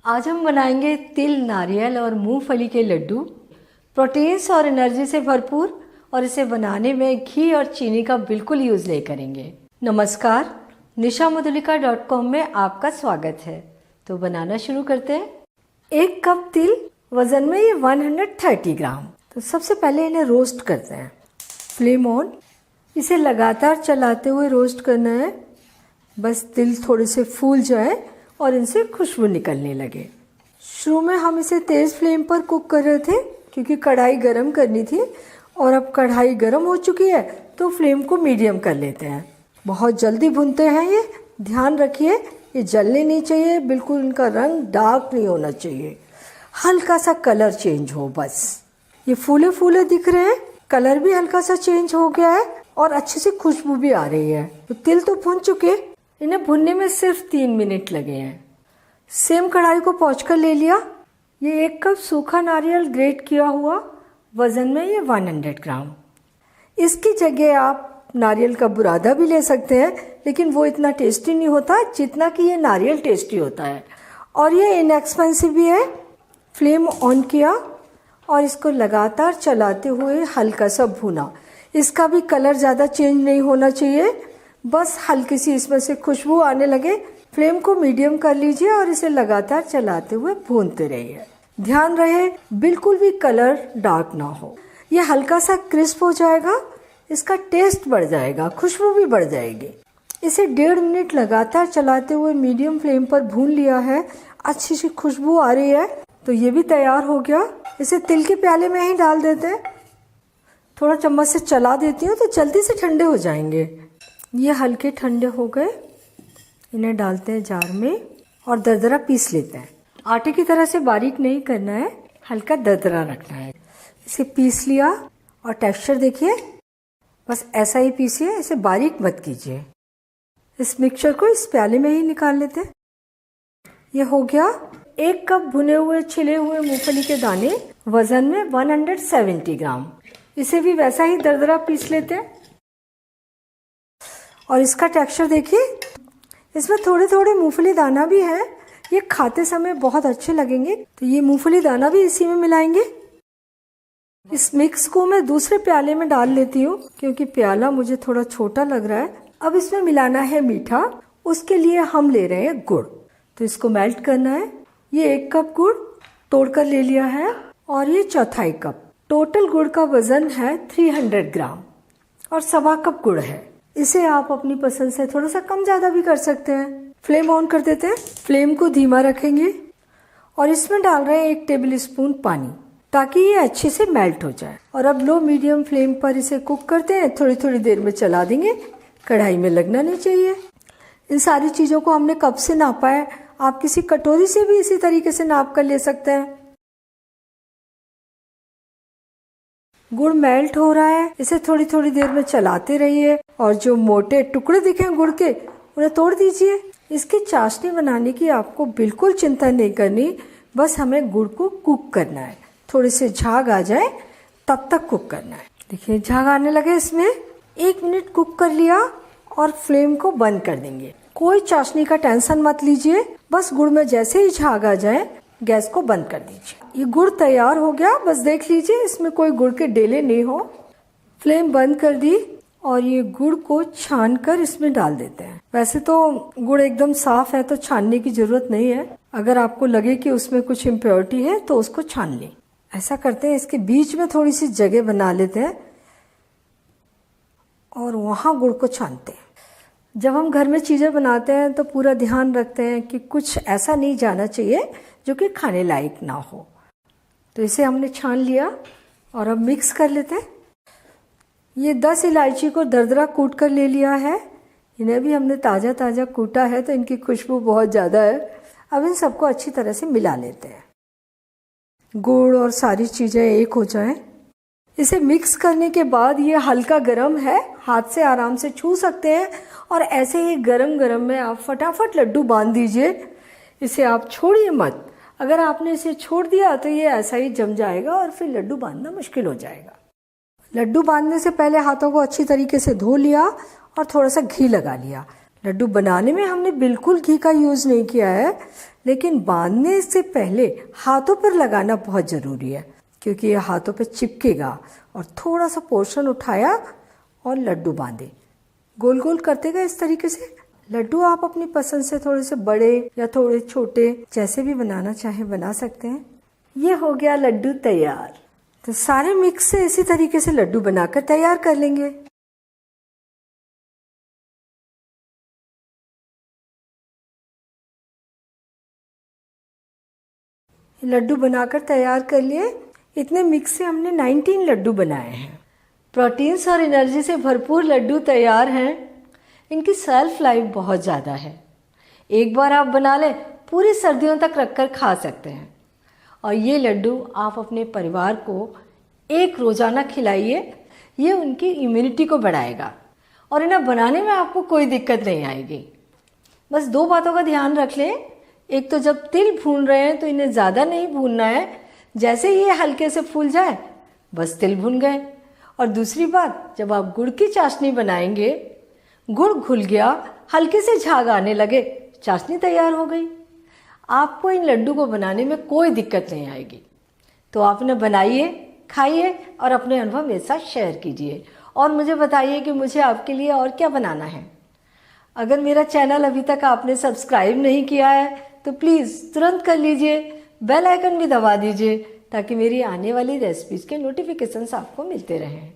आज हम बनाएंगे तिल, नारियल और मूंगफली के लड्डू। प्रोटीन्स और एनर्जी से भरपूर, और इसे बनाने में घी और चीनी का बिल्कुल यूज़ नहीं करेंगे। नमस्कार, nishamudulika.com में आपका स्वागत है। तो बनाना शुरू करते हैं। 1 कप तिल, वज़न में ये 130 ग्राम। तो सबसे पहले इन्हें रोस्ट करते हैं। Flame on. इसे लगातार चलाते हुए रोस्ट करना है, बस तिल थोड़े से फूल जाए और इनसे खुशबू निकलने लगे। शुरू में हम इसे तेज़ फ्लेम पर कुक कर रहे थे क्योंकि कढ़ाई गरम करनी थी, और अब कढ़ाई गरम हो चुकी है तो फ्लेम को मीडियम कर लेते हैं। बहुत जल्दी भुनते हैं ये, ध्यान रखिए ये जलने नहीं चाहिए, बिल्कुल इनका रंग डार्क नहीं होना चाहिए, हल्का सा कलर चेंज हो बस। ये फूले फूले दिख रहे हैं, कलर भी हल्का सा चेंज हो गया है और अच्छे से खुशबू भी आ रही है। तो तिल तो भुन चुके, इन्हें भुनने में सिर्फ 3 मिनट लगे हैं। सेम कढ़ाई को पहुँच कर ले लिया। ये 1 कप सूखा नारियल ग्रेट किया हुआ, वज़न में ये 100 ग्राम। इसकी जगह आप नारियल का बुरादा भी ले सकते हैं, लेकिन वो इतना टेस्टी नहीं होता जितना कि ये नारियल टेस्टी होता है, और ये इनएक्सपेंसिव भी है। फ्लेम ऑन किया और इसको लगातार चलाते हुए हल्का सा भुना। इसका भी कलर ज़्यादा चेंज नहीं होना चाहिए, बस हल्की सी इसमें से खुशबू आने लगे। फ्लेम को मीडियम कर लीजिए और इसे लगातार चलाते हुए भूनते रहिए। ध्यान रहे बिल्कुल भी कलर डार्क ना हो। ये हल्का सा क्रिस्प हो जाएगा, इसका टेस्ट बढ़ जाएगा, खुशबू भी बढ़ जाएगी। इसे 1.5 मिनट लगातार चलाते हुए मीडियम फ्लेम पर भून लिया है। अच्छी सी खुशबू आ रही है, तो ये भी तैयार हो गया। इसे तिल के प्याले में ही डाल देते हैं। थोड़ा चम्मच से चला देती हूँ तो जल्दी से ठंडे हो जाएंगे। ये हल्के ठंडे हो गए, इन्हें डालते हैं जार में और दरदरा पीस लेते हैं। आटे की तरह से बारीक नहीं करना है, हल्का दरदरा रखना है। इसे पीस लिया और टेक्सचर देखिए, बस ऐसा ही पीसिए, इसे बारीक मत कीजिए। इस मिक्सचर को इस प्याले में ही निकाल लेते हैं। ये हो गया। 1 कप भुने हुए छिले हुए मूंगफली के दाने, वजन में 170 ग्राम। इसे भी वैसा ही दरदरा पीस लेते हैं। और इसका टेक्सचर देखिए, इसमें थोड़े थोड़े मूंगफली दाना भी है, ये खाते समय बहुत अच्छे लगेंगे। तो ये मूंगफली दाना भी इसी में मिलाएंगे। इस मिक्स को मैं दूसरे प्याले में डाल लेती हूँ क्योंकि प्याला मुझे थोड़ा छोटा लग रहा है। अब इसमें मिलाना है मीठा, उसके लिए हम ले रहे हैं गुड़। तो इसको मेल्ट करना है। ये 1 कप गुड़ तोड़कर ले लिया है और ये 1/4 कप। टोटल गुड़ का वजन है 300 ग्राम और 1/4 कप गुड़ है। इसे आप अपनी पसंद से थोड़ा सा कम ज़्यादा भी कर सकते हैं। फ्लेम ऑन कर देते हैं। फ्लेम को धीमा रखेंगे और इसमें डाल रहे हैं 1 टेबल स्पून पानी, ताकि ये अच्छे से मेल्ट हो जाए। और अब लो मीडियम फ्लेम पर इसे कुक करते हैं। थोड़ी थोड़ी देर में चला देंगे, कढ़ाई में लगना नहीं चाहिए। इन सारी चीज़ों को हमने कप से नापा है, आप किसी कटोरी से भी इसी तरीके से नाप कर ले सकते हैं। गुड़ मेल्ट हो रहा है, इसे थोड़ी थोड़ी देर में चलाते रहिए और जो मोटे टुकड़े दिखे गुड़ के उन्हें तोड़ दीजिए। इसकी चाशनी बनाने की आपको बिल्कुल चिंता नहीं करनी, बस हमें गुड़ को कुक करना है। थोड़े से झाग आ जाए तब तक कुक करना है। देखिए झाग आने लगे, इसमें 1 मिनट कुक कर लिया और फ्लेम को बंद कर देंगे। कोई चाशनी का टेंशन मत लीजिए, बस गुड़ में जैसे ही झाग आ जाए गैस को बंद कर दीजिए। ये गुड़ तैयार हो गया, बस देख लीजिए इसमें कोई गुड़ के डेले नहीं हो। फ्लेम बंद कर दी और ये गुड़ को छान कर इसमें डाल देते हैं। वैसे तो गुड़ एकदम साफ है तो छानने की जरूरत नहीं है। अगर आपको लगे कि उसमें कुछ इम्प्योरिटी है तो उसको छान लें। ऐसा करते हैं, इसके बीच में थोड़ी सी जगह बना लेते हैं और वहाँ गुड़ को छानते हैं। जब हम घर में चीज़ें बनाते हैं तो पूरा ध्यान रखते हैं कि कुछ ऐसा नहीं जाना चाहिए जो कि खाने लायक ना हो। तो इसे हमने छान लिया और अब मिक्स कर लेते हैं। ये 10 इलायची को दरदरा कूट कर ले लिया है। इन्हें भी हमने ताज़ा ताज़ा कूटा है तो इनकी खुशबू बहुत ज़्यादा है। अब इन सबको अच्छी तरह से मिला लेते हैं, गुड़ और सारी चीज़ें एक हो जाएं। इसे मिक्स करने के बाद ये हल्का गरम है, हाथ से आराम से छू सकते हैं और ऐसे ही गरम गरम में आप फटाफट लड्डू बांध दीजिए। इसे आप छोड़िए मत, अगर आपने इसे छोड़ दिया तो ये ऐसा ही जम जाएगा और फिर लड्डू बांधना मुश्किल हो जाएगा। लड्डू बांधने से पहले हाथों को अच्छी तरीके से धो लिया और थोड़ा सा घी लगा लिया। लड्डू बनाने में हमने बिल्कुल घी का यूज़ नहीं किया है, लेकिन बांधने से पहले हाथों पर लगाना बहुत ज़रूरी है, क्योंकि ये हाथों पर चिपकेगा। और थोड़ा सा पोर्शन उठाया और लड्डू बांधे, गोल गोल करते गए इस तरीके से। लड्डू आप अपनी पसंद से थोड़े से बड़े या थोड़े छोटे जैसे भी बनाना चाहें बना सकते हैं। ये हो गया लड्डू तैयार। तो सारे मिक्स से इसी तरीके से लड्डू बनाकर तैयार कर लेंगे। लड्डू बनाकर तैयार कर लिए। इतने मिक्स से हमने 19 लड्डू बनाए हैं। प्रोटीन्स और एनर्जी से भरपूर लड्डू तैयार हैं। इनकी सेल्फ लाइफ बहुत ज़्यादा है। एक बार आप बना लें, पूरी सर्दियों तक रखकर खा सकते हैं। और ये लड्डू आप अपने परिवार को एक रोज़ाना खिलाइए, ये उनकी इम्यूनिटी को बढ़ाएगा और इन्हें बनाने में आपको कोई दिक्कत नहीं आएगी। बस 2 बातों का ध्यान रख लें। एक तो जब तिल भून रहे हैं तो इन्हें ज़्यादा नहीं भूनना है, जैसे ये हल्के से फूल जाए बस तिल भून गए। और दूसरी बात, जब आप गुड़ की चाशनी बनाएंगे, गुड़ घुल गया, हल्के से झाग आने लगे, चाशनी तैयार हो गई। आपको इन लड्डू को बनाने में कोई दिक्कत नहीं आएगी। तो आप इन्हें बनाइए, खाइए और अपने अनुभव मेरे साथ शेयर कीजिए और मुझे बताइए कि मुझे आपके लिए और क्या बनाना है। अगर मेरा चैनल अभी तक आपने सब्सक्राइब नहीं किया है तो प्लीज़ तुरंत कर लीजिए, बेल आइकन भी दबा दीजिए ताकि मेरी आने वाली रेसिपीज़ के नोटिफिकेशंस आपको मिलते रहें।